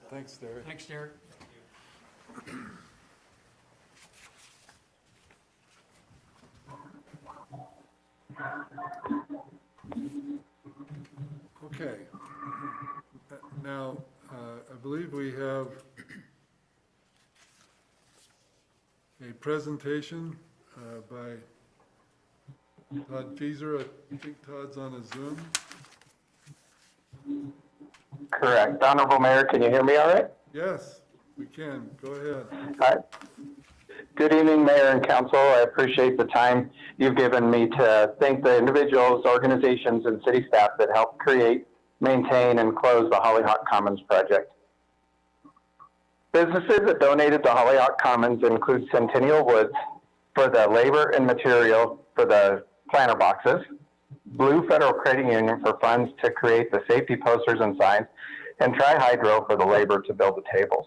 Thanks, Derek. Thanks, Derek. Okay. Now, I believe we have a presentation by Todd Fieser. I think Todd's on a Zoom. Correct. Honorable Mayor, can you hear me all right? Yes, we can. Go ahead. All right. Good evening, Mayor and Council. I appreciate the time you've given me to thank the individuals, organizations, and city staff that helped create, maintain, and close the Hollyhock Commons project. Businesses that donated to Hollyhock Commons include Centennial Woods for the labor and material for the planter boxes, Blue Federal Credit Union for funds to create the safety posters and signs, and Tri-Hydro for the labor to build the tables.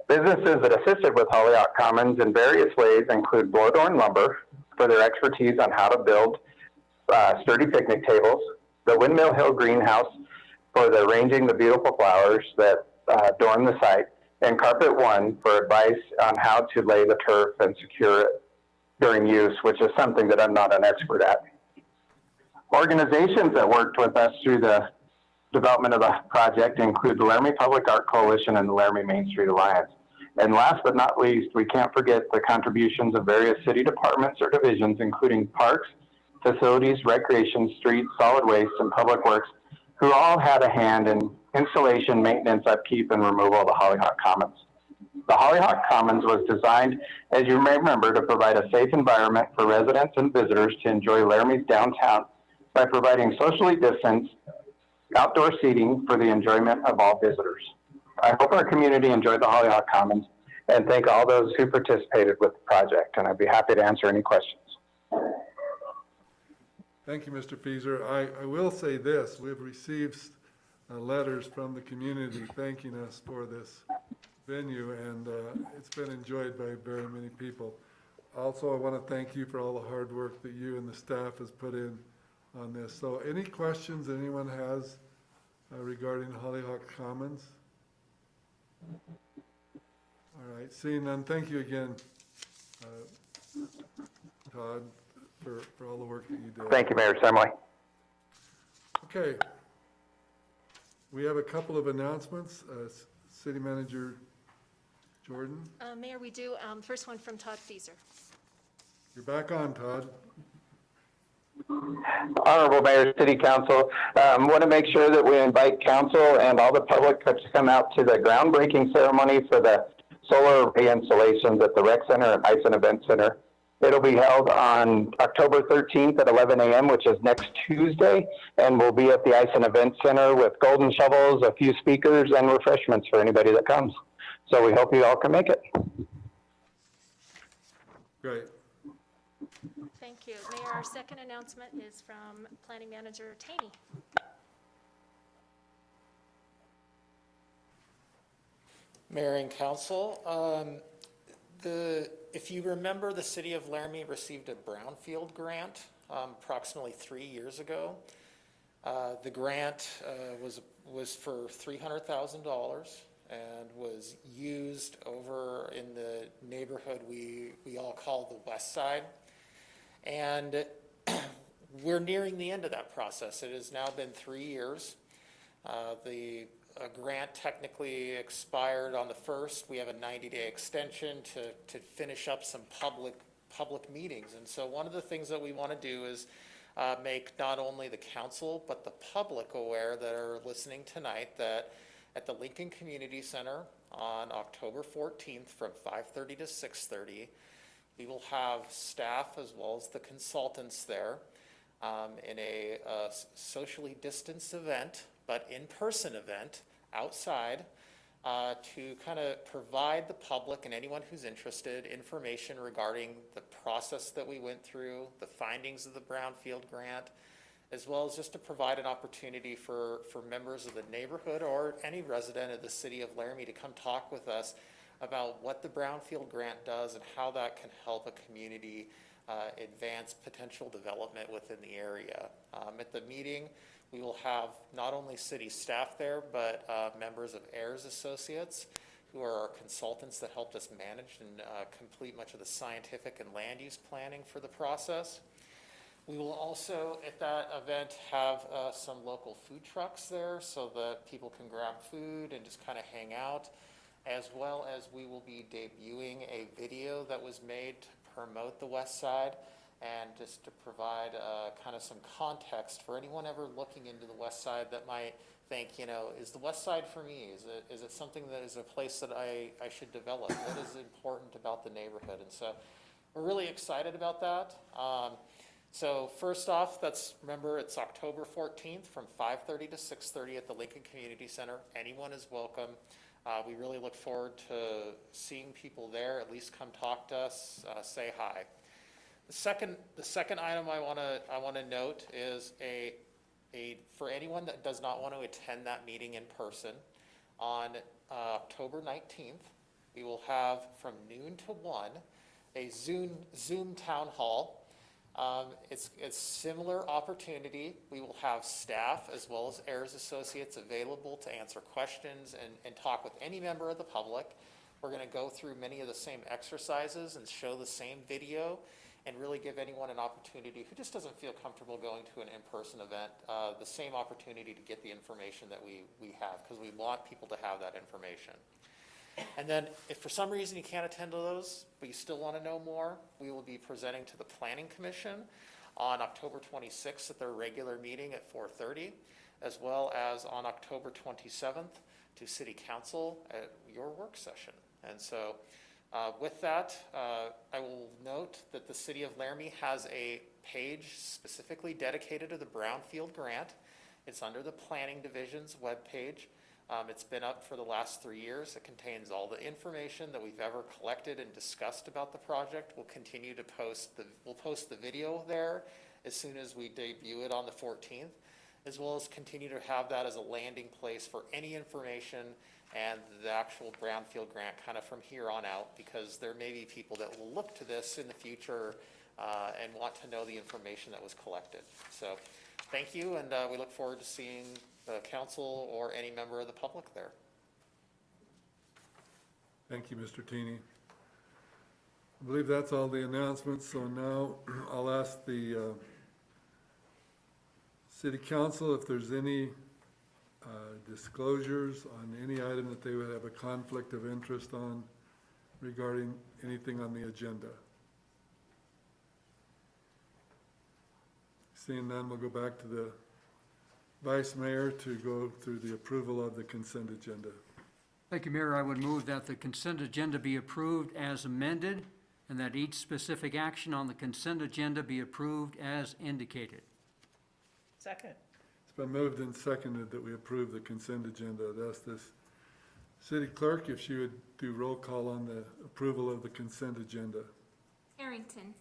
Businesses that assisted with Hollyhock Commons in various ways include Blowdorn Lumber for their expertise on how to build sturdy picnic tables, the Windmill Hill Greenhouse for the arranging the beautiful flowers that adorn the site, and Carpet One for advice on how to lay the turf and secure it during use, which is something that I'm not an expert at. Organizations that worked with us through the development of the project include the Laramie Public Art Coalition and the Laramie Main Street Alliance. And last but not least, we can't forget the contributions of various city departments or divisions, including parks, facilities, recreation, streets, solid waste, and public works, who all had a hand in installation, maintenance, upkeep, and removal of the Hollyhock Commons. The Hollyhock Commons was designed, as you may remember, to provide a safe environment for residents and visitors to enjoy Laramie's downtown by providing socially distanced outdoor seating for the enjoyment of all visitors. I hope our community enjoyed the Hollyhock Commons and thank all those who participated with the project, and I'd be happy to answer any questions. Thank you, Mr. Fieser. I will say this, we've received letters from the community thanking us for this venue, and it's been enjoyed by very many people. Also, I want to thank you for all the hard work that you and the staff has put in on this. So any questions anyone has regarding Hollyhock Commons? All right, seeing none, thank you again, Todd, for all the work that you did. Thank you, Mayor Semley. Okay. We have a couple of announcements. City Manager Jordan. Mayor, we do. First one from Todd Fieser. You're back on, Todd. Honorable Mayor, City Council, want to make sure that we invite council and all the public to come out to the groundbreaking ceremony for the solar array installations at the Rec Center and Ice and Event Center. It'll be held on October 13th at 11 a.m., which is next Tuesday, and we'll be at the Ice and Event Center with golden shovels, a few speakers, and refreshments for anybody that comes. So we hope you all can make it. Great. Thank you. Mayor, our second announcement is from Planning Manager Taney. Mayor and Council, if you remember, the City of Laramie received a brownfield grant approximately 3 years ago. The grant was for $300,000 and was used over in the neighborhood we all call the West Side. And we're nearing the end of that process. It has now been 3 years. The grant technically expired on the 1st. We have a 90-day extension to finish up some public meetings. And so one of the things that we want to do is make not only the council but the public aware that are listening tonight that at the Lincoln Community Center on October 14th from 5:30 to 6:30, we will have staff as well as the consultants there in a socially distanced event, but in-person event outside to kind of provide the public and anyone who's interested information regarding the process that we went through, the findings of the brownfield grant, as well as just to provide an opportunity for members of the neighborhood or any resident of the city of Laramie to come talk with us about what the brownfield grant does and how that can help a community advance potential development within the area. At the meeting, We will have not only city staff there, but members of Ayers Associates, who are our consultants that helped us manage and complete much of the scientific and land use planning for the process. We will also, at that event, have some local food trucks there so that people can grab food and just kind of hang out, as well as we will be debuting a video that was made to promote the West Side and just to provide kind of some context for anyone ever looking into the West Side that might think, you know, is the West Side for me? Is it something that is a place that I should develop? What is important about the neighborhood? And so we're really excited about that. So first off, remember, it's October 14th from 5:30 to 6:30 at the Lincoln Community Center. Anyone is welcome. We really look forward to seeing people there. At least come talk to us, say hi. The second item I want to note is for anyone that does not want to attend that meeting in person, on October 19th, we will have from noon to 1 a Zoom town hall. It's a similar opportunity. We will have staff as well as Ayers Associates available to answer questions and talk with any member of the public. We're going to go through many of the same exercises and show the same video and really give anyone an opportunity who just doesn't feel comfortable going to an in-person event, the same opportunity to get the information that we have, because we want people to have that information. And then if for some reason you can't attend to those, but you still want to know more, we will be presenting to the Planning Commission on October 26th at their regular meeting at 4:30, as well as on October 27th to City Council at your work session. And so with that, I will note that the City of Laramie has a page specifically dedicated to the Brownfield Grant. It's under the Planning Division's webpage. It's been up for the last 3 years. It contains all the information that we've ever collected and discussed about the project. We'll continue to we'll post the video there as soon as we debut it on the 14th, as well as continue to have that as a landing place for any information and the actual Brownfield Grant kind of from here on out, because there may be people that will look to this in the future and want to know the information that was collected. So thank you, and we look forward to seeing the council or any member of the public there. Thank you, Mr. Tini. I believe that's all the announcements, so now I'll ask the City Council if there's any disclosures on any item that they would have a conflict of interest on regarding anything on the agenda. Seeing none, we'll go back to the Vice Mayor to go through the approval of the consent agenda. Thank you, Mayor. I would move that the consent agenda be approved as amended and that each specific action on the consent agenda be approved as indicated. Second. It's been moved and seconded that we approve the consent agenda. I'd ask this City Clerk if she would do roll call on the approval of the consent agenda. Harrington.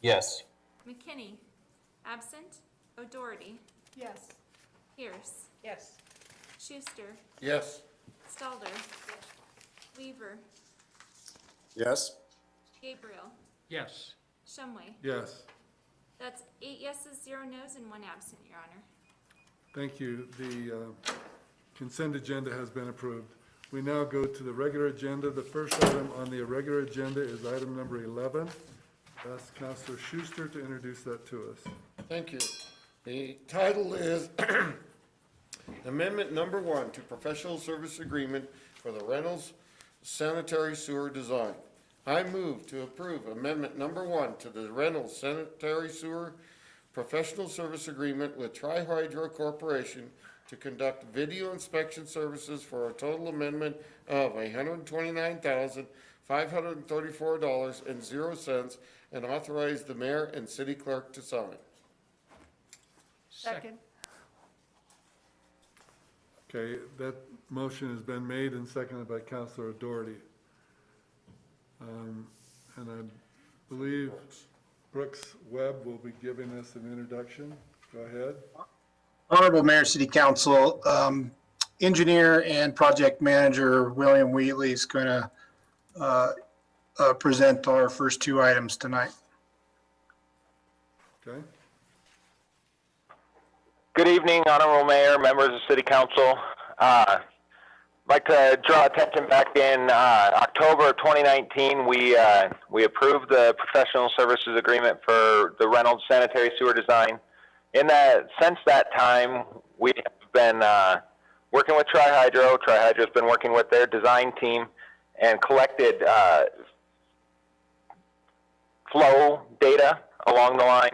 Yes. McKinney. Absent. O'Doherty. Yes. Pierce. Yes. Schuster. Yes. Stalder. Weaver. Yes. Gabriel. Yes. Shumway. Yes. That's 8 yeses, 0 nos, and 1 absent, Your Honor. Thank you. The consent agenda has been approved. We now go to the regular agenda. The first item on the regular agenda is item number 11. I'll ask Councilor Schuster to introduce that to us. Thank you. The title is Amendment Number 1 to Professional Service Agreement for the Reynolds Sanitary Sewer Design. I move to approve Amendment Number 1 to the Reynolds Sanitary Sewer Professional Service Agreement with Tri-Hydro Corporation to conduct video inspection services for a total amendment of $129,534.00 and authorize the mayor and city clerk to sign. Second. Okay, that motion has been made and seconded by Councilor Doherty. And I believe Brooks Webb will be giving us an introduction. Go ahead. Honorable Mayor, City Council, Engineer and Project Manager William Wheatley is going to present our first 2 items tonight. Okay. Good evening, Honorable Mayor, members of City Council. I'd like to draw attention back in October of 2019. We approved the professional services agreement for the Reynolds sanitary sewer design. Since that time, we have been working with Tri-Hydro. Tri-Hydro's been working with their design team and collected flow data along the line.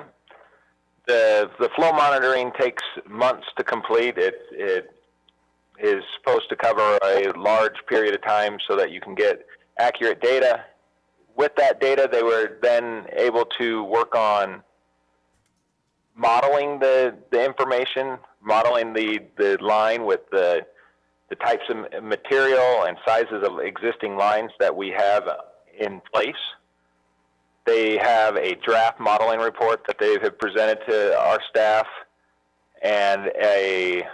The flow monitoring takes months to complete. It is supposed to cover a large period of time so that you can get accurate data. With that data, they were then able to work on modeling the information, modeling the line with the types of material and sizes of existing lines that we have in place. They have a draft modeling report that they have presented to our staff and a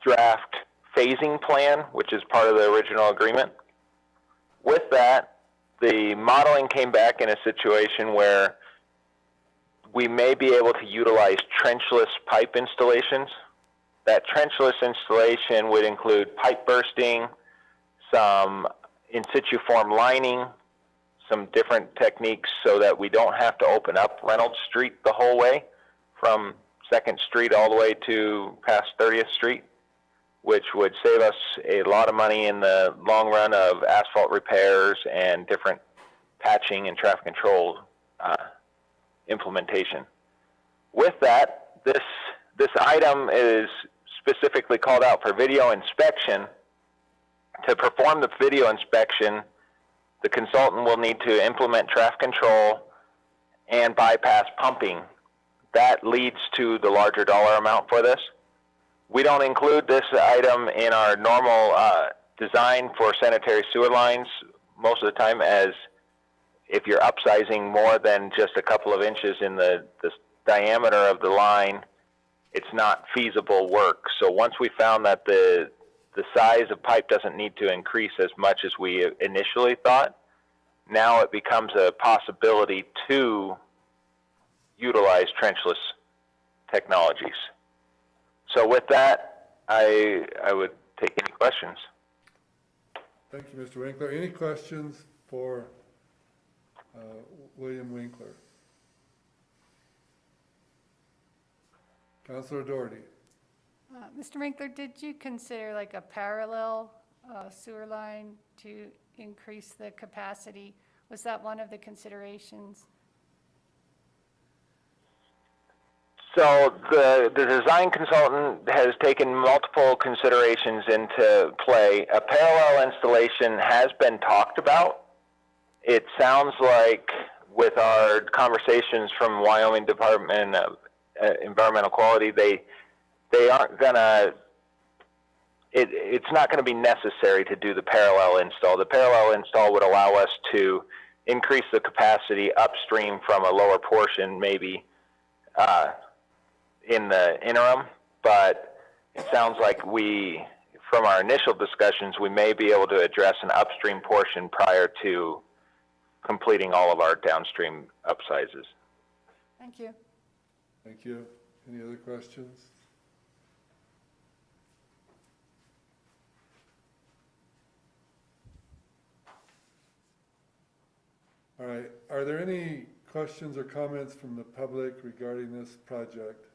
draft phasing plan, which is part of the original agreement. With that, the modeling came back in a situation where we may be able to utilize trenchless pipe installations. That trenchless installation would include pipe bursting, some in situ form lining, some different techniques so that we don't have to open up Reynolds Street the whole way from 2nd Street all the way to past 30th Street, which would save us a lot of money in the long run of asphalt repairs and different patching and traffic control implementation. With that, this item is specifically called out for video inspection. To perform the video inspection, the consultant will need to implement traffic control and bypass pumping. That leads to the larger dollar amount for this. We don't include this item in our normal design for sanitary sewer lines most of the time, as if you're upsizing more than just a couple of inches in the diameter of the line, it's not feasible work. So once we found that the size of pipe doesn't need to increase as much as we initially thought, now it becomes a possibility to utilize trenchless technologies. So with that, I would take any questions. Thank you, Mr. Winkler. Any questions for William Winkler? Councilor Doherty. Mr. Winkler, did you consider like a parallel sewer line to increase the capacity? Was that one of the considerations? So the design consultant has taken multiple considerations into play. A parallel installation has been talked about. It sounds like with our conversations from Wyoming Department of Environmental Quality, they aren't gonna, it's not gonna be necessary to do the parallel install. The parallel install would allow us to increase the capacity upstream from a lower portion, maybe in the interim, but it sounds like from our initial discussions, we may be able to address an upstream portion prior to completing all of our downstream upsizes. Thank you. Thank you. Any other questions? All right. Are there any questions or comments from the public regarding this project?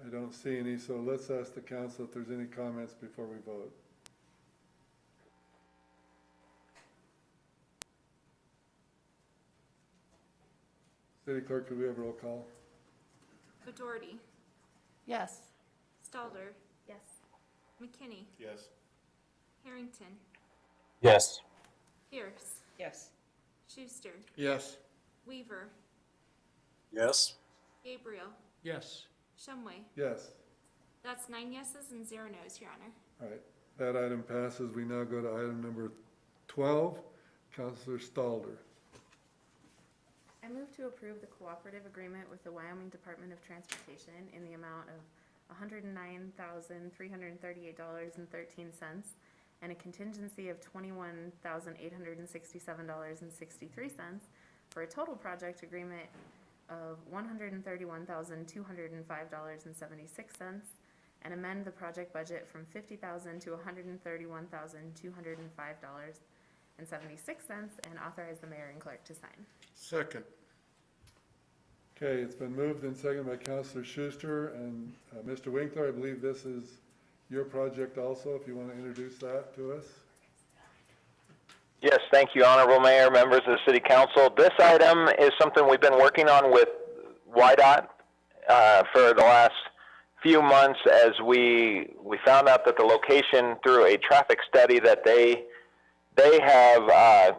I don't see any, so let's ask the council if there's any comments before we vote. City Clerk, could we have roll call? Doherty. Yes. Stalder. Yes. McKinney. Yes. Harrington. Yes. Pierce. Yes. Schuster. Yes. Weaver. Yes. Gabriel. Yes. Shumway. Yes. That's 9 yeses and 0 nos, Your Honor. All right. That item passes. We now go to item number 12. Councilor Stalder. I move to approve the cooperative agreement with the Wyoming Department of Transportation in the amount of $109,338.13 and a contingency of $21,867.63 for a total project agreement of $131,205.76, and amend the project budget from $50,000 to $131,205.76, and authorize the mayor and clerk to sign. Second. Okay, it's been moved and seconded by Councilor Schuster, and Mr. Winkler, I believe this is your project also, if you want to introduce that to us. Yes, thank you, Honorable Mayor, members of the City Council. This item is something we've been working on with WYDOT for the last few months, as we found out that the location, through a traffic study that they have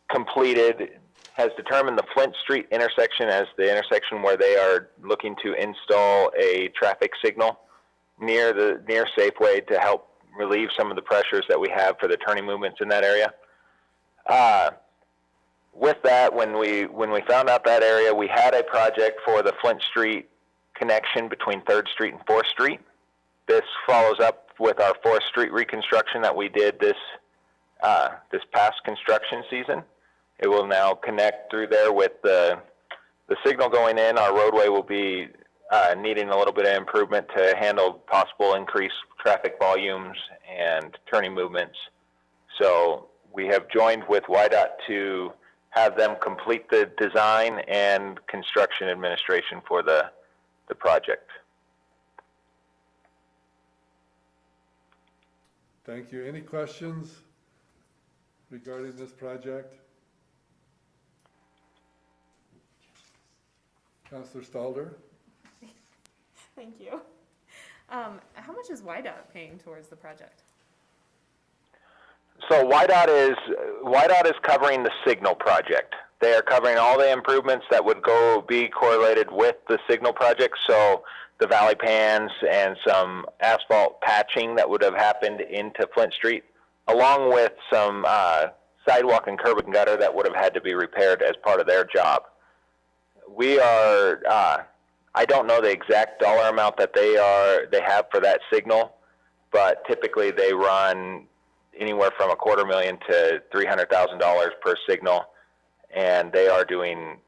completed, has determined the Flint Street intersection as the intersection where they are looking to install a traffic signal near Safeway to help relieve some of the pressures that we have for the turning movements in that area. With that, when we found out that area, we had a project for the Flint Street connection between 3rd Street and 4th Street. This follows up with our 4th Street reconstruction that we did this past construction season. It will now connect through there with the signal going in. Our roadway will be needing a little bit of improvement to handle possible increased traffic volumes and turning movements. So we have joined with WYDOT to have them complete the design and construction administration for the project. Thank you. Any questions regarding this project? Councilor Stalder? Thank you. How much is YDOT paying towards the project? So WYDOT is covering the signal project. They are covering all the improvements that would be correlated with the signal project. So the valley pans and some asphalt patching that would have happened into Flint Street, along with some sidewalk and curb and gutter that would have had to be repaired as part of their job. We are, I don't know the exact dollar amount that they have for that signal, but typically they run anywhere from $250,000 to $300,000 per signal, and they are doing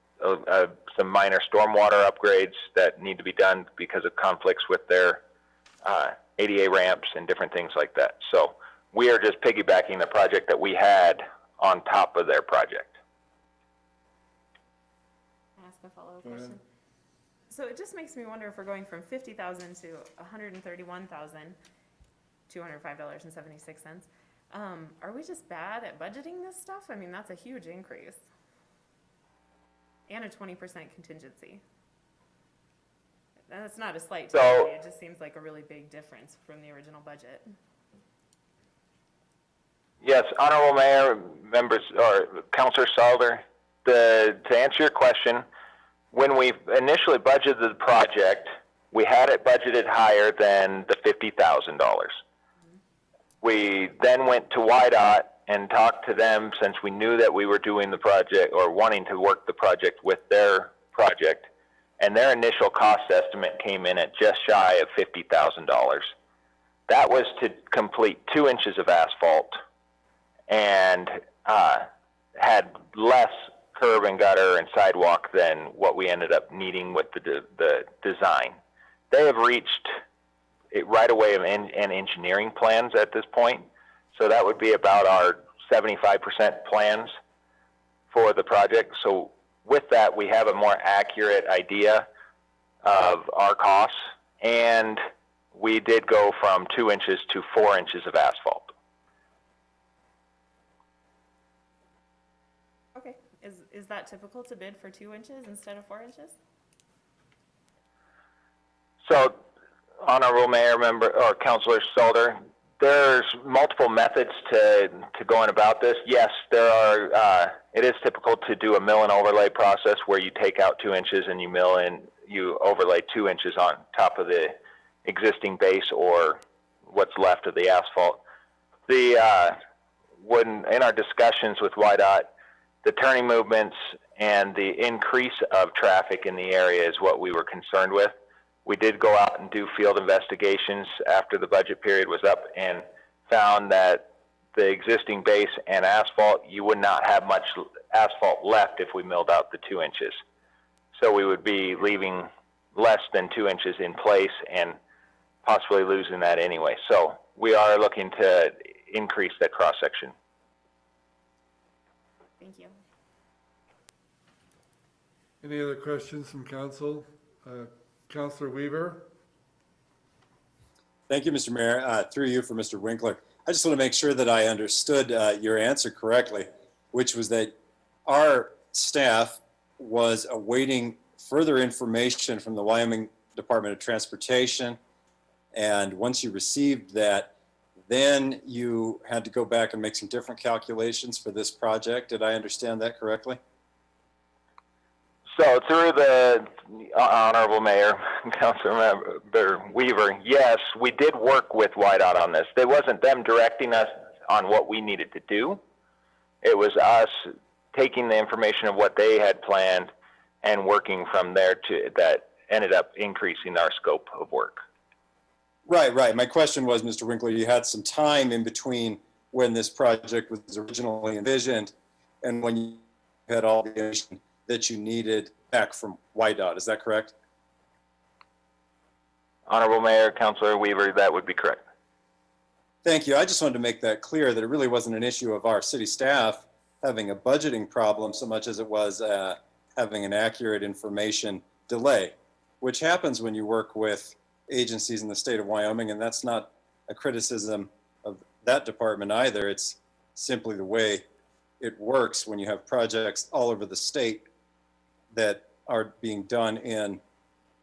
some minor stormwater upgrades that need to be done because of conflicts with their ADA ramps and different things like that. So we are just piggybacking the project that we had on top of their project. Can I ask a follow-up question? So it just makes me wonder if we're going from $50,000 to $131,205.76. Are we just bad at budgeting this stuff? I mean, that's a huge increase. And a 20% contingency. That's not a slight to me. It just seems like a really big difference from the original budget. Yes, Honorable Mayor, members, or Councilor Salder, to answer your question, when we initially budgeted the project, we had it budgeted higher than the $50,000. We then went to WYDOT and talked to them, since we knew that we were doing the project or wanting to work the project with their project, and their initial cost estimate came in at just shy of $50,000. That was to complete 2 inches of asphalt and had less curb and gutter and sidewalk than what we ended up needing with the design. They have reached it right away and engineering plans at this point. So that would be about our 75% plans for the project. So with that, we have a more accurate idea of our costs, and we did go from 2 inches to 4 inches of asphalt. Okay, is that typical to bid for 2 inches instead of 4 inches? So, Honorable Mayor, member, or Councilor Stalder, there's multiple methods to going about this. Yes, there are. It is typical to do a mill and overlay process where you take out 2 inches and you mill and you overlay 2 inches on top of the existing base or what's left of the asphalt. When in our discussions with WYDOT, the turning movements and the increase of traffic in the area is what we were concerned with. We did go out and do field investigations after the budget period was up and found that the existing base and asphalt, you would not have much asphalt left if we milled out the 2 inches. So we would be leaving less than 2 inches in place and possibly losing that anyway. So we are looking to increase that cross section. Thank you. Any other questions from council? Councilor Weaver? Thank you, Mr. Mayor. Through you for Mr. Winkler. I just want to make sure that I understood your answer correctly, which was that our staff was awaiting further information from the Wyoming Department of Transportation. And once you received that, then you had to go back and make some different calculations for this project. Did I understand that correctly? So through the Honorable Mayor, Councilmember Weaver, yes, we did work with YDOT on this. It wasn't them directing us on what we needed to do. It was us taking the information of what they had planned and working from there that ended up increasing our scope of work. Right, right. My question was, Mr. Winkler, you had some time in between when this project was originally envisioned and when you had all the information that you needed back from YDOT. Is that correct? Honorable Mayor, Councilor Weaver, that would be correct. Thank you. I just wanted to make that clear that it really wasn't an issue of our city staff having a budgeting problem so much as it was having an accurate information delay, which happens when you work with agencies in the state of Wyoming, and that's not a criticism of that department either. It's simply the way it works when you have projects all over the state that are being done in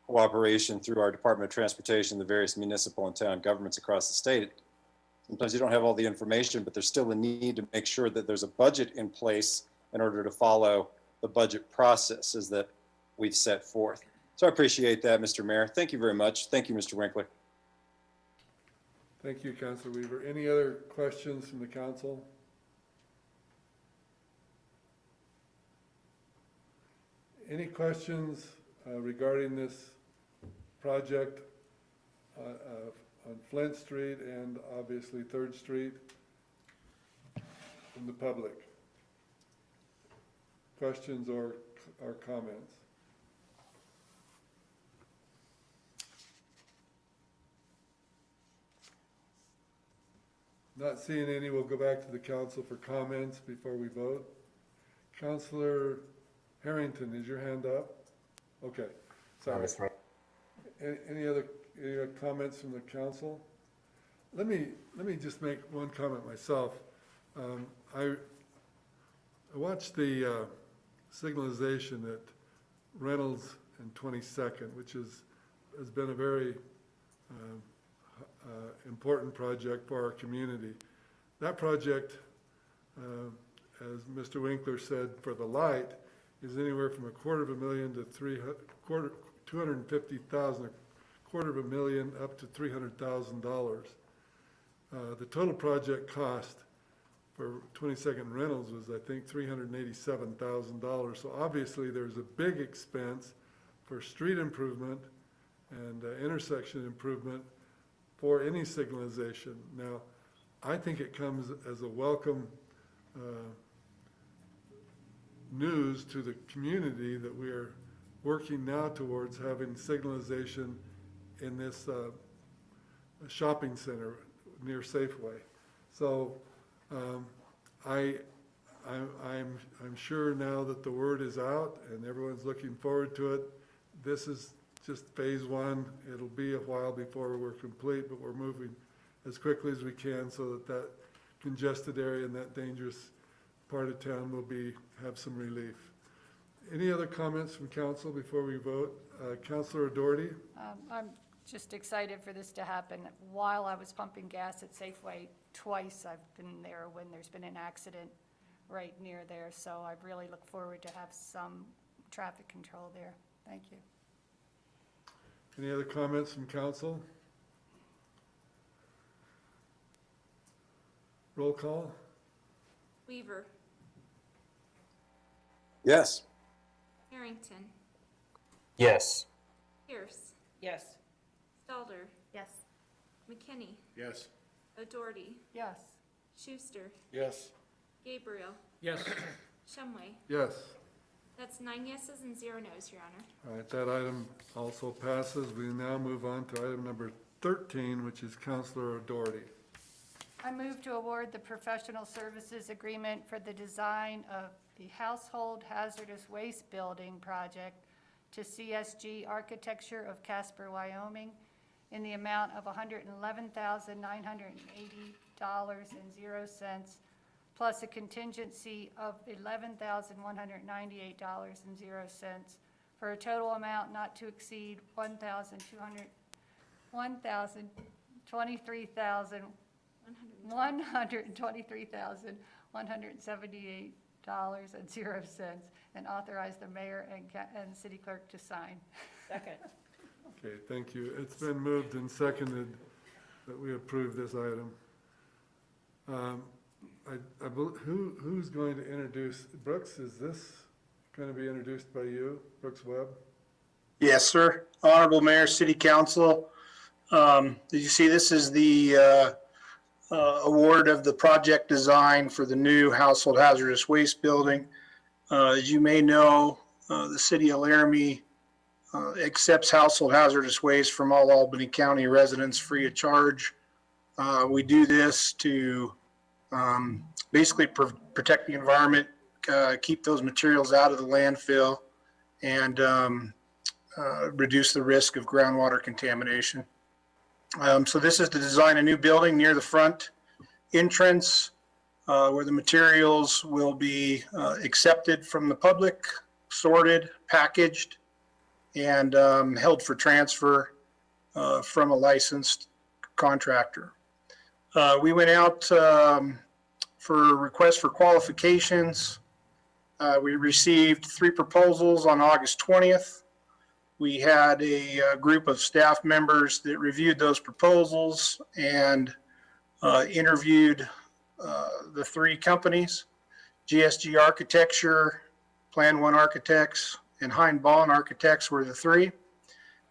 cooperation through our Department of Transportation, the various municipal and town governments across the state. Sometimes you don't have all the information, but there's still a need to make sure that there's a budget in place in order to follow the budget processes that we've set forth. So I appreciate that, Mr. Mayor. Thank you very much. Thank you, Mr. Winkler. Thank you, Councilor Weaver. Any other questions from the council? Any questions regarding this project on Flint Street and obviously 3rd Street from the public? Questions or comments? Not seeing any, we'll go back to the council for comments before we vote. Councilor Harrington, is your hand up? Okay, sorry. Any other comments from the council? Let me just make one comment myself. I watched the signalization at Reynolds and 22nd, which has been a very important project for our community. That project, as Mr. Winkler said, for the light, is anywhere from $250,000 to $250,000, up to $300,000. The total project cost for 22nd Reynolds was, I think, $387,000. So obviously there's a big expense for street improvement and intersection improvement for any signalization. Now, I think it comes as a welcome news to the community that we are working now towards having signalization in this shopping center near Safeway. So I'm sure now that the word is out and everyone's looking forward to it. This is just phase 1. It'll be a while before we're complete, but we're moving as quickly as we can so that that congested area and that dangerous part of town will have some relief. Any other comments from council before we vote? Councilor Doherty? I'm just excited for this to happen. While I was pumping gas at Safeway, twice I've been there when there's been an accident right near there. So I really look forward to have some traffic control there. Thank you. Any other comments from council? Roll call? Weaver, Yes. Harrington, Yes. Pierce, Yes. Stalder, Yes. McKinney, Yes. O'Doherty, Yes. Schuster, Yes. Gabriel, Yes. Shumway. Yes. That's 9 yeses and 0 nos, Your Honor. All right, that item also passes. We now move on to item number 13, which is Counselor Doherty. I move to award the professional services agreement for the design of the Household Hazardous Waste Building project to CSG Architecture of Casper, Wyoming, in the amount of $111,980.00, plus a contingency of $11,198.00, for a total amount not to exceed $123,178.00, and authorize the mayor and city clerk to sign. Second. Okay, thank you. It's been moved and seconded that we approve this item. Who's going to introduce, Brooks, is this going to be introduced by you, Brooks Webb? Yes, sir. Honorable Mayor, City Council. Did you see this is the award of the project design for the new household hazardous waste building? As you may know, the city of Laramie accepts household hazardous waste from all Albany County residents free of charge. We do this to basically protect the environment, keep those materials out of the landfill, and reduce the risk of groundwater contamination. So this is to design a new building near the front entrance where the materials will be accepted from the public, sorted, packaged, and held for transfer from a licensed contractor. We went out for requests for qualifications. We received 3 proposals on August 20th. We had a group of staff members that reviewed those proposals and interviewed the 3 companies. GSG Architecture, Plan 1 Architects, and Hein Bond Architects were the 3.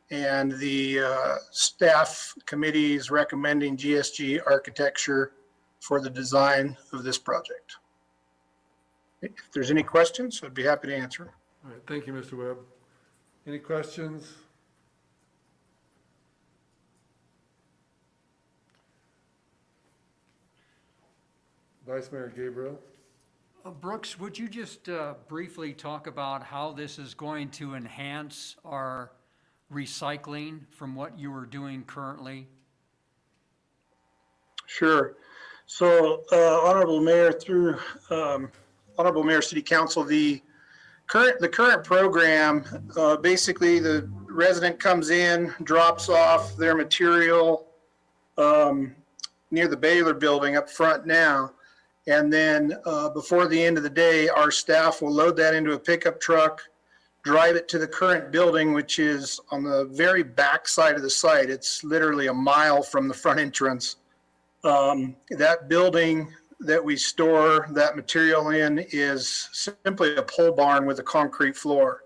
And the staff committee is recommending GSG Architecture for the design of this project. If there's any questions, I'd be happy to answer. All right, thank you, Mr. Webb. Any questions? Vice Mayor Gabriel? Brooks, would you just briefly talk about how this is going to enhance our recycling from what you are doing currently? Sure. So, Honorable Mayor, through Honorable Mayor, City Council, the current program, basically the resident comes in, drops off their material near the Baylor building up front now. And then before the end of the day, our staff will load that into a pickup truck, drive it to the current building, which is on the very back side of the site. It's literally a mile from the front entrance. That building that we store that material in is simply a pole barn with a concrete floor.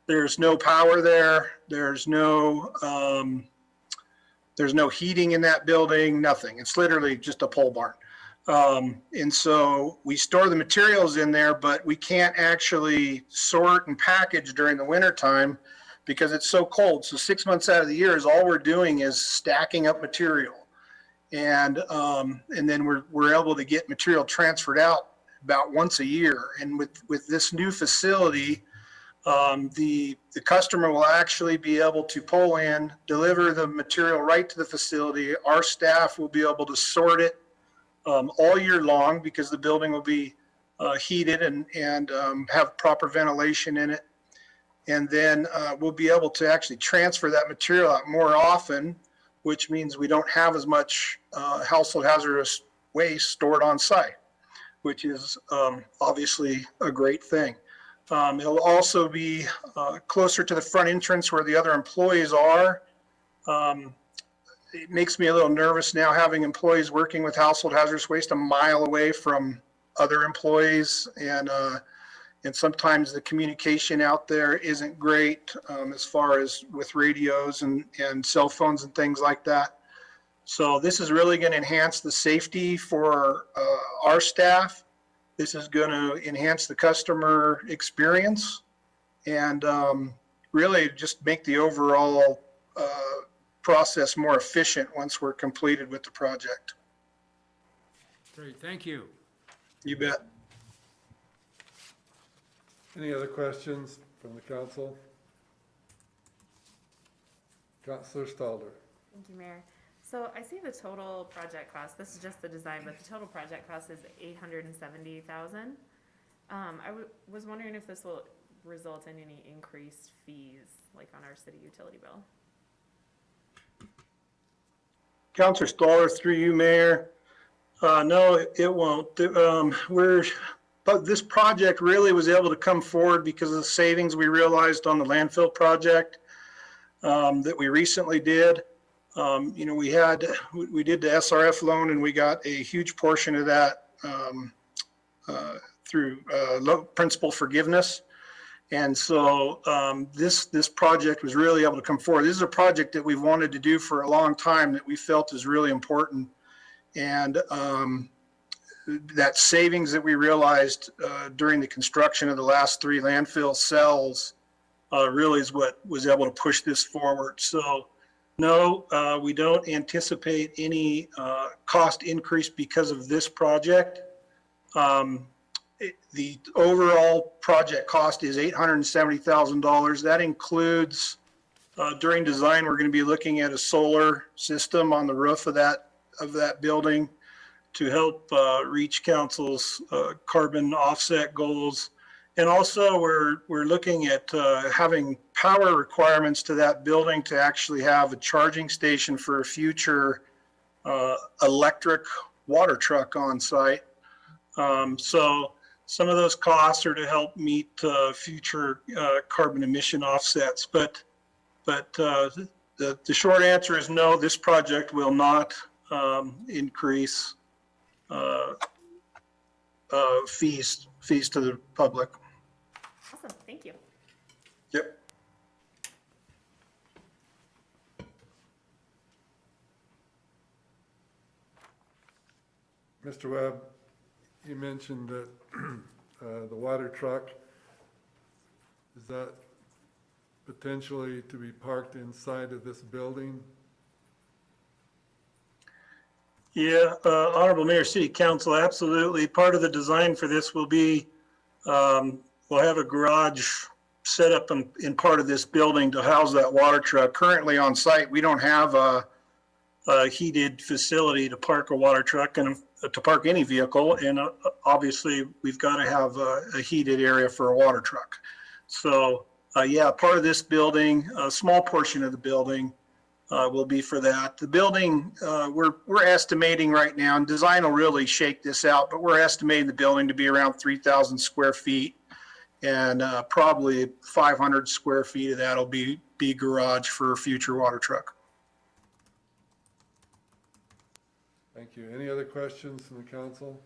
There's no power there. There's no heating in that building, nothing. It's literally just a pole barn. And so we store the materials in there, but we can't actually sort and package during the winter time because it's so cold. So 6 months out of the year is all we're doing is stacking up material. And then we're able to get material transferred out about once a year. And with this new facility, the customer will actually be able to pull in, deliver the material right to the facility. Our staff will be able to sort it all year long because the building will be heated and have proper ventilation in it. And then we'll be able to actually transfer that material out more often, which means we don't have as much household hazardous waste stored on site, which is obviously a great thing. It'll also be closer to the front entrance where the other employees are. It makes me a little nervous now having employees working with household hazardous waste a mile away from other employees, and sometimes the communication out there isn't great as far as with radios and cell phones and things like that. So this is really going to enhance the safety for our staff. This is going to enhance the customer experience and really just make the overall process more efficient once we're completed with the project. Great, thank you. You bet. Any other questions from the council? Councilor Stalder. Thank you, Mayor. So I see the total project cost, this is just the design, but the total project cost is $870,000. Was wondering if this will result in any increased fees, like on our city utility bill? Councilor Stoller, through you, Mayor. No, it won't. But this project really was able to come forward because of the savings we realized on the landfill project that we recently did. You know, we did the SRF loan and we got a huge portion of that through principal forgiveness. And so this project was really able to come forward. This is a project that we've wanted to do for a long time that we felt is really important. And that savings that we realized during the construction of the last 3 landfill cells really is what was able to push this forward. So no, we don't anticipate any cost increase because of this project. The overall project cost is $870,000. That includes, during design, we're going to be looking at a solar system on the roof of that building to help reach council's carbon offset goals. And also we're looking at having power requirements to that building to actually have a charging station for a future electric water truck on site. So some of those costs are to help meet future carbon emission offsets. But the short answer is no, this project will not increase fees to the public. Awesome, thank you. Yep. Mr. Webb, you mentioned that the water truck, is that potentially to be parked inside of this building? Yeah, Honorable Mayor, City Council, absolutely. Part of the design for this will be, we'll have a garage set up in part of this building to house that water truck. Currently on site, we don't have a heated facility to park a water truck and to park any vehicle. And obviously we've got to have a heated area for a water truck. So yeah, part of this building, a small portion of the building will be for that. The building, we're estimating right now, and design will really shake this out, but we're estimating the building to be around 3,000 square feet. And probably 500 square feet of that will be garage for a future water truck. Thank you. Any other questions from the council?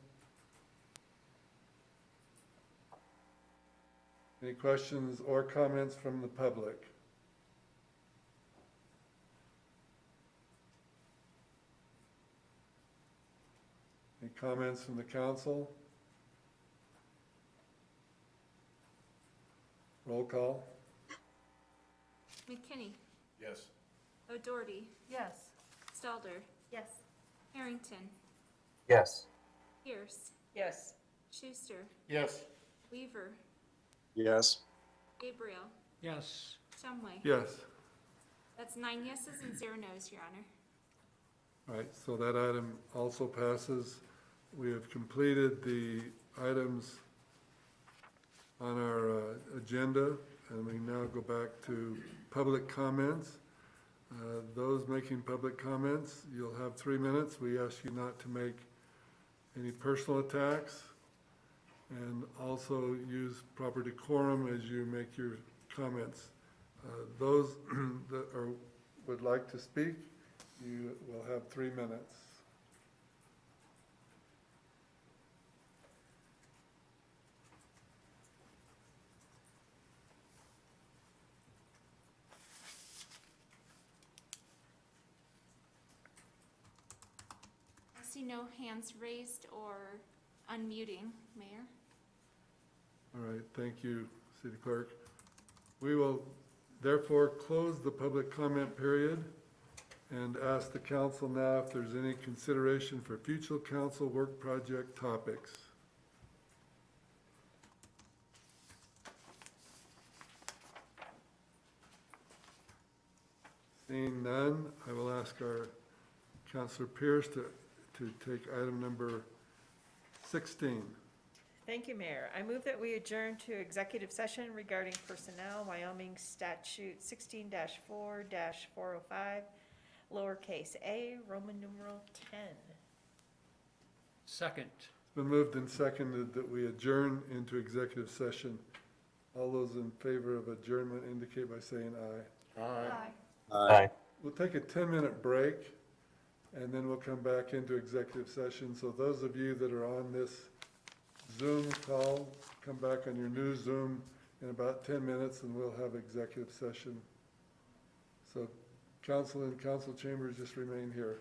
Any questions or comments from the public? Any comments from the council? Roll call. McKinney, Yes. O'Doherty, Yes. Stalder, Yes. Harrington, Yes. Pierce, Yes. Schuster, Yes. Weaver, Yes. Gabriel, Yes. Shumway. Yes. That's 9 yeses and 0 nos, Your Honor. All right, so that item also passes. We have completed the items on our agenda, and we now go back to public comments. Those making public comments, you'll have 3 minutes. We ask you not to make any personal attacks, and also use proper decorum as you make your comments. Those that would like to speak, you will have 3 minutes. see no hands raised or unmuting, Mayor. All right, thank you, City Clerk. We will therefore close the public comment period and ask the council now if there's any consideration for future council work project topics. Seeing none, I will ask our Councilor Pierce to take item number 16. Thank you, Mayor. I move that we adjourn to executive session regarding personnel, Wyoming Statute 16-4-405, lowercase a, Roman numeral 10. Second. It's been moved and seconded that we adjourn into executive session. All those in favor of adjournment indicate by saying aye. Aye. Aye. We'll take a 10-minute break, and then we'll come back into executive session. So those of you that are on this Zoom call, come back on your new Zoom in about 10 minutes, and we'll have executive session. So council and council chambers just remain here.